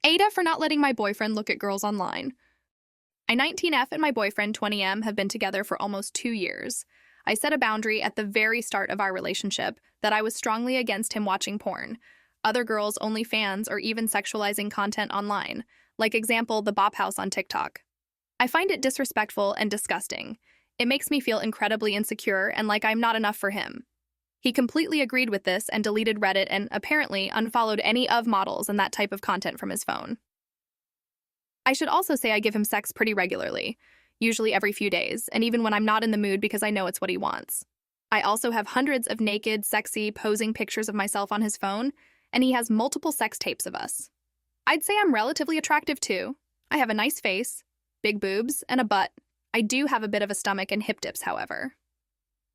Ada for not letting my boyfriend look at girls online. I 19F and my boyfriend 20M have been together for almost 2 years. I set a boundary at the very start of our relationship that I was strongly against him watching porn, other girls' OnlyFans, or even sexualizing content online, like example, the Bop House on TikTok. I find it disrespectful and disgusting. It makes me feel incredibly insecure and like I'm not enough for him. He completely agreed with this and deleted Reddit and apparently unfollowed any of models and that type of content from his phone. I should also say I give him sex pretty regularly, usually every few days, and even when I'm not in the mood because I know it's what he wants. I also have hundreds of naked, sexy, posing pictures of myself on his phone, and he has multiple sex tapes of us. I'd say I'm relatively attractive too. I have a nice face, big boobs, and a butt. I do have a bit of a stomach and hip dips, however.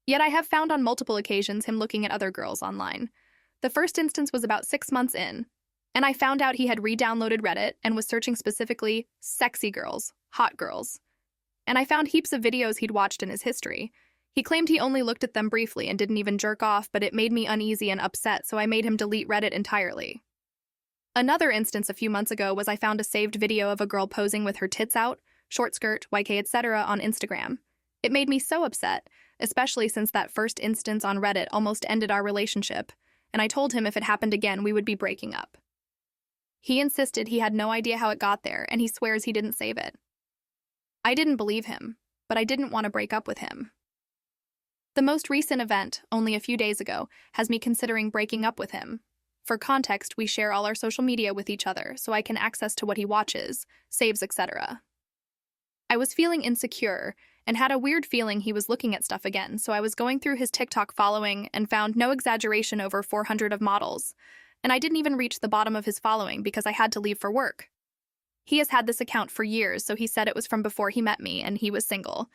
Yet I have found on multiple occasions him looking at other girls online. The first instance was about 6 months in, and I found out he had re-downloaded Reddit and was searching specifically sexy girls, hot girls. And I found heaps of videos he'd watched in his history. He claimed he only looked at them briefly and didn't even jerk off, but it made me uneasy and upset, so I made him delete Reddit entirely. Another instance a few months ago was I found a saved video of a girl posing with her tits out, short skirt, YK, etc. on Instagram. It made me so upset, especially since that first instance on Reddit almost ended our relationship, and I told him if it happened again, we would be breaking up. He insisted he had no idea how it got there, and he swears he didn't save it. I didn't believe him, but I didn't want to break up with him. The most recent event, only a few days ago, has me considering breaking up with him. For context, we share all our social media with each other, so I can access to what he watches, saves, etc. I was feeling insecure and had a weird feeling he was looking at stuff again, so I was going through his TikTok following and found no exaggeration over 400 of models, and I didn't even reach the bottom of his following because I had to leave for work. He has had this account for years, so he said it was from before he met me and he was single.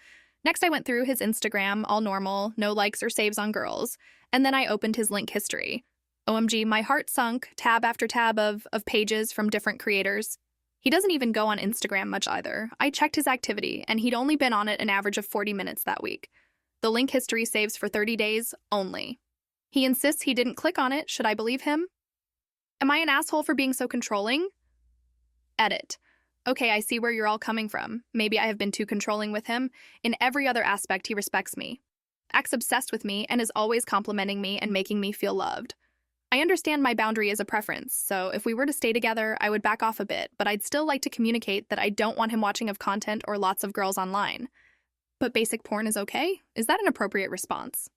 Next, I went through his Instagram, all normal, no likes or saves on girls, and then I opened his link history. OMG, my heart sunk, tab after tab of pages from different creators. He doesn't even go on Instagram much either. I checked his activity, and he'd only been on it an average of 40 minutes that week. The link history saves for 30 days only. He insists he didn't click on it. Should I believe him? Am I an asshole for being so controlling? Edit. Okay, I see where you're all coming from. Maybe I have been too controlling with him. In every other aspect, he respects me, acts obsessed with me, and is always complimenting me and making me feel loved. I understand my boundary is a preference, so if we were to stay together, I would back off a bit, but I'd still like to communicate that I don't want him watching of content or lots of girls online. But basic porn is okay? Is that an appropriate response?